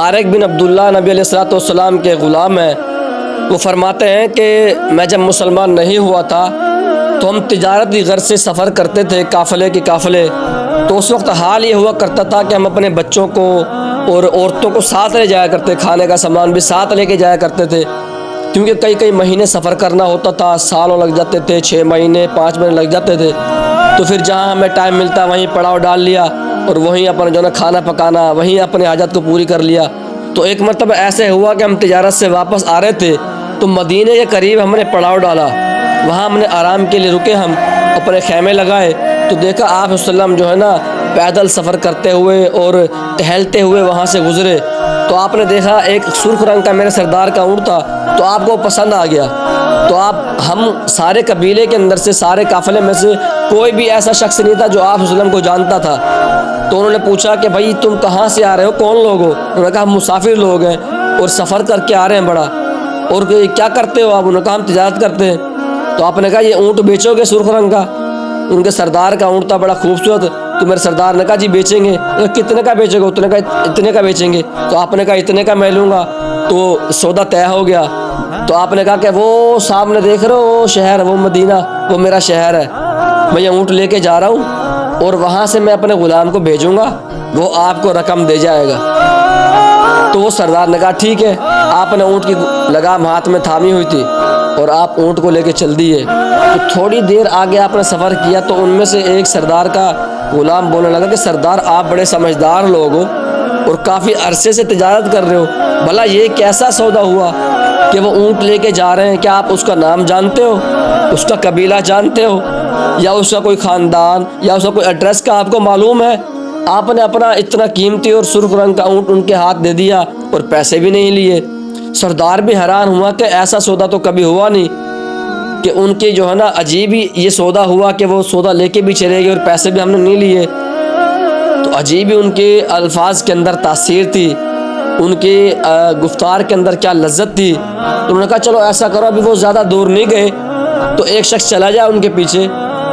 طارق بن عبداللہ نبی علیہ الصلوۃ والسلام کے غلام ہیں۔ وہ فرماتے ہیں کہ میں جب مسلمان نہیں ہوا تھا تو ہم تجارتی غرض سے سفر کرتے تھے، قافلے کے قافلے۔ تو اس وقت حال یہ ہوا کرتا تھا کہ ہم اپنے بچوں کو اور عورتوں کو ساتھ لے جایا کرتے، کھانے کا سامان بھی ساتھ لے کے جایا کرتے تھے، کیونکہ کئی مہینے سفر کرنا ہوتا تھا، سالوں لگ جاتے تھے، 6 مہینے 5 مہینے لگ جاتے تھے۔ تو پھر جہاں ہمیں ٹائم ملتا وہیں پڑاؤ ڈال لیا اور وہیں اپنا جو ہے نا کھانا پکانا، وہیں اپنے حاجات کو پوری کر لیا۔ تو ایک مرتبہ ایسے ہوا کہ ہم تجارت سے واپس آ رہے تھے تو مدینے کے قریب ہم نے پڑاؤ ڈالا، وہاں ہم نے آرام کے لیے رکے، ہم اپنے خیمے لگائے تو دیکھا آپ وسلم جو ہے نا پیدل سفر کرتے ہوئے اور ٹہلتے ہوئے وہاں سے گزرے۔ تو آپ نے دیکھا ایک سرخ رنگ کا میرے سردار کا اونٹ تھا، تو آپ کو پسند آ گیا۔ تو ہم سارے قبیلے کے اندر سے، سارے قافلے میں سے کوئی بھی ایسا شخص نہیں تھا جو آپ وسلم کو جانتا تھا۔ تو انہوں نے پوچھا کہ بھائی تم کہاں سے آ رہے ہو، کون لوگ ہو؟ انہوں نے کہا ہم مسافر لوگ ہیں اور سفر کر کے آ رہے ہیں بڑا۔ اور کیا کرتے ہو آپ؟ انہوں نے کہا ہم تجارت کرتے ہیں۔ تو آپ نے کہا یہ اونٹ بیچو گے سرخ رنگ کا؟ ان کے سردار کا اونٹ تھا بڑا خوبصورت۔ تو میرے سردار نے کہا جی بیچیں گے۔ کتنے کا بیچے گا؟ اتنے کا بیچیں گے۔ تو آپ نے کہا اتنے کا میں لوں گا۔ تو سودا طے ہو گیا۔ تو آپ نے کہا کہ وہ سامنے دیکھ رہے ہو وہ شہر، وہ مدینہ، وہ میرا شہر ہے، میں یہ اونٹ لے کے جا رہا ہوں اور وہاں سے میں اپنے غلام کو بھیجوں گا، وہ آپ کو رقم دے جائے گا۔ تو وہ سردار نے کہا ٹھیک ہے۔ آپ نے اونٹ کی لگام ہاتھ میں تھامی ہوئی تھی اور آپ اونٹ کو لے کے چل دیے۔ تو تھوڑی دیر آگے آپ نے سفر کیا تو ان میں سے ایک سردار کا غلام بولنے لگا کہ سردار آپ بڑے سمجھدار لوگ ہو اور کافی عرصے سے تجارت کر رہے ہو، بھلا یہ کیسا سودا ہوا کہ وہ اونٹ لے کے جا رہے ہیں؟ کیا آپ اس کا نام جانتے ہو، اس کا قبیلہ جانتے ہو، یا اس کا کوئی خاندان یا اس کا کوئی ایڈریس کا آپ کو معلوم ہے؟ آپ نے اپنا اتنا قیمتی اور سرخ رنگ کا اونٹ ان کے ہاتھ دے دیا اور پیسے بھی نہیں لیے۔ سردار بھی حیران ہوا کہ ایسا سودا تو کبھی ہوا نہیں، کہ ان کی جو ہے نا عجیب ہی یہ سودا ہوا کہ وہ سودا لے کے بھی چلے گئے اور پیسے بھی ہم نے نہیں لیے۔ تو عجیب ہی ان کے الفاظ کے اندر تاثیر تھی، ان کے گفتار کے اندر کیا لذت تھی۔ انہوں نے کہا چلو ایسا کرو، ابھی وہ زیادہ دور نہیں گئے تو ایک شخص چلا جائے ان کے پیچھے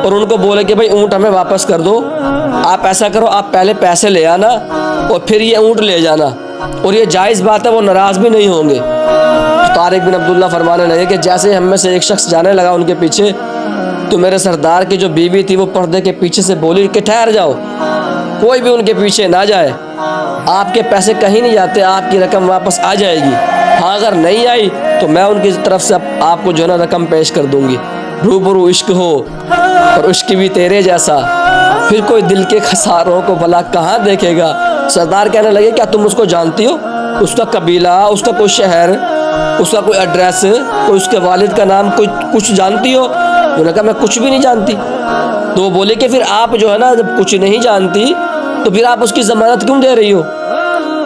اور ان کو بولے کہ بھائی اونٹ ہمیں واپس کر دو۔ آپ ایسا کرو، آپ پہلے پیسے لے آنا اور پھر یہ اونٹ لے جانا، اور یہ جائز بات ہے، وہ ناراض بھی نہیں ہوں گے۔ تو طارق بن عبداللہ فرمانے لگے کہ جیسے ہم میں سے ایک شخص جانے لگا ان کے پیچھے تو میرے سردار کی جو بیوی تھی وہ پردے کے پیچھے سے بولی کہ ٹھہر جاؤ، کوئی بھی ان کے پیچھے نہ جائے، آپ کے پیسے کہیں نہیں جاتے، آپ کی رقم واپس آ جائے گی۔ ہاں اگر نہیں آئی تو میں ان کی طرف سے آپ کو جو ہے نا رقم پیش کر دوں گی۔ روبرو عشق ہو اور عشق بھی تیرے جیسا، پھر کوئی دل کے خساروں کو بھلا کہاں دیکھے گا۔ سردار کہنے لگے کیا تم اس کو جانتی ہو، اس کا قبیلہ، اس کا کوئی شہر، اس کا کوئی ایڈریس، کوئی اس کے والد کا نام، کوئی کچھ جانتی ہو؟ انہوں نے کہا میں کچھ بھی نہیں جانتی۔ تو وہ بولے کہ پھر آپ جو ہے نا جب کچھ نہیں جانتی تو پھر آپ اس کی ضمانت کیوں دے رہی ہو؟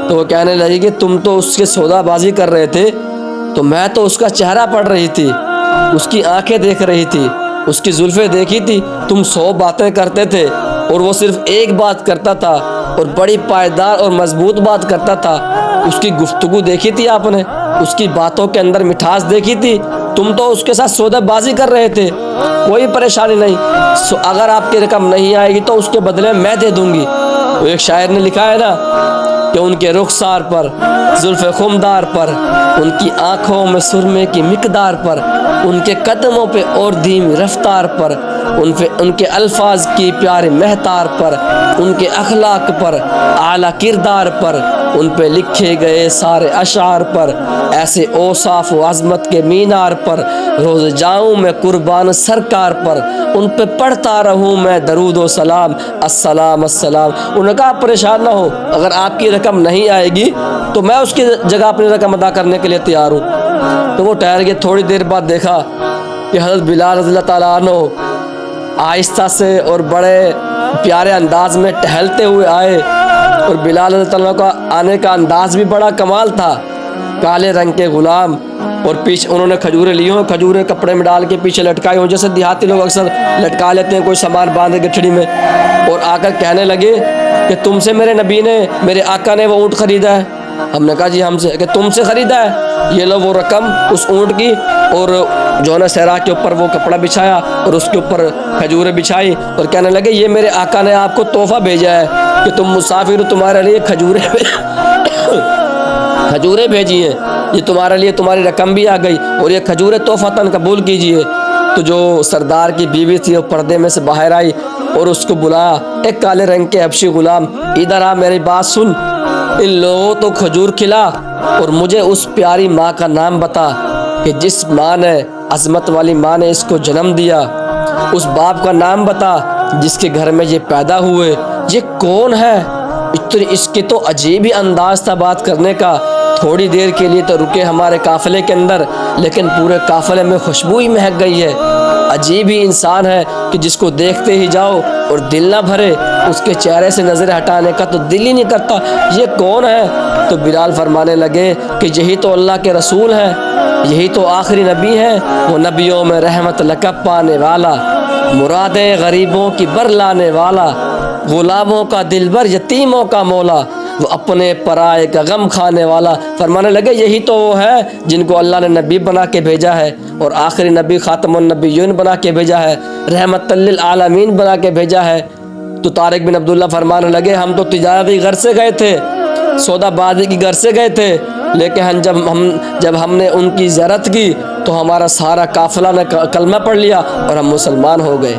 تو وہ کہنے لگی کہ تم تو اس کے سودا بازی کر رہے تھے تو میں تو اس کا چہرہ پڑھ رہی تھی، اس کی آنکھیں دیکھ رہی تھی، اس کی زلفیں دیکھی تھی۔ تم 100 باتیں کرتے تھے اور وہ صرف ایک بات کرتا تھا اور بڑی پائیدار اور مضبوط بات کرتا تھا۔ اس کی گفتگو دیکھی تھی آپ نے، اس کی باتوں کے اندر مٹھاس دیکھی تھی۔ تم تو اس کے ساتھ سودا بازی کر رہے تھے، کوئی پریشانی نہیں، اگر آپ کی رقم نہیں آئے گی تو اس کے بدلے میں دے دوں گی۔ وہ ایک شاعر نے لکھا ہے نا کہ ان کے رخسار پر، زلف خمدار پر، ان کی آنکھوں میں سرمے کی مقدار پر، ان کے قدموں پہ اور دھیمی رفتار پر، ان کے الفاظ کی پیارے مہتار پر، ان کے اخلاق پر، اعلیٰ کردار پر، ان پہ لکھے گئے سارے اشعار پر، ایسے اوصاف و عظمت کے مینار پر روز جاؤں میں قربان سرکار پر، ان پہ پڑھتا رہوں میں درود و سلام، السلام السلام۔ انہوں نے کہا آپ پریشان نہ ہو، اگر آپ کی رقم نہیں آئے گی تو میں اس کی جگہ اپنی رقم ادا کرنے کے لیے تیار ہوں۔ تو وہ ٹھہر گئے۔ تھوڑی دیر بعد دیکھا کہ حضرت بلال رضی اللہ تعالیٰ عنہ آہستہ سے اور بڑے پیارے انداز میں ٹہلتے ہوئے آئے، اور بلال رضی اللہ کا آنے کا انداز بھی بڑا کمال تھا، کالے رنگ کے غلام، اور پیچھے انہوں نے کھجوریں لی ہوں، کھجوریں کپڑے میں ڈال کے پیچھے لٹکائی ہوں، جیسے دیہاتی لوگ اکثر لٹکا لیتے ہیں کوئی سامان باندھ کے گٹھڑی میں، اور آ کر کہنے لگے کہ تم سے میرے نبی نے، میرے آقا نے وہ اونٹ خریدا ہے؟ ہم نے کہا جی ہم سے۔ کہ تم سے خریدا ہے؟ یہ لو وہ رقم اس اونٹ کی، اور جو ہے نا صحرا کے اوپر وہ کپڑا بچھایا اور اس کے اوپر کھجوریں بچھائی، اور کہنے لگے یہ میرے آقا نے آپ کو تحفہ بھیجا ہے کہ تم مسافر ہو، تمہارے لیے کھجوریں کھجوریں بھیجی ہیں، یہ تمہارے لیے تمہاری رقم بھی آ گئی اور یہ کھجوریں تحفتاً قبول کیجئے۔ تو جو سردار کی بیوی تھی وہ پردے میں سے باہر آئی اور اس کو بلایا، ایک کالے رنگ کے حبشی غلام، ادھر آ، میری بات سن، ان لوگوں تو کھجور کھلا اور مجھے اس پیاری ماں کا نام بتا کہ جس ماں نے، عظمت والی ماں نے اس کو جنم دیا، اس باپ کا نام بتا جس کے گھر میں یہ پیدا ہوئے، یہ کون ہے؟ اس کے تو عجیب ہی انداز تھا بات کرنے کا۔ تھوڑی دیر کے لیے تو رکے ہمارے قافلے کے اندر، لیکن پورے قافلے میں خوشبو ہی مہک گئی ہے۔ عجیب ہی انسان ہے کہ جس کو دیکھتے ہی جاؤ اور دل نہ بھرے، اس کے چہرے سے نظر ہٹانے کا تو دل ہی نہیں کرتا، یہ کون ہے؟ تو بلال فرمانے لگے کہ یہی تو اللہ کے رسول ہیں، یہی تو آخری نبی ہیں، وہ نبیوں میں رحمت لقب پانے والا، مرادیں غریبوں کی بر لانے والا، غلاموں کا دلبر یتیموں کا مولا، وہ اپنے پرائے کا غم کھانے والا۔ فرمانے لگے یہی تو وہ ہے جن کو اللہ نے نبی بنا کے بھیجا ہے، اور آخری نبی خاتم النبیین بنا کے بھیجا ہے، رحمت للعالمین بنا کے بھیجا ہے۔ تو طارق بن عبداللہ فرمانے لگے ہم تو تجارتی غرض سے گئے تھے، سودا بازی کی غرض سے گئے تھے، لیکن جب ہم نے ان کی زیارت کی تو ہمارا سارا قافلہ نے کلمہ پڑھ لیا اور ہم مسلمان ہو گئے۔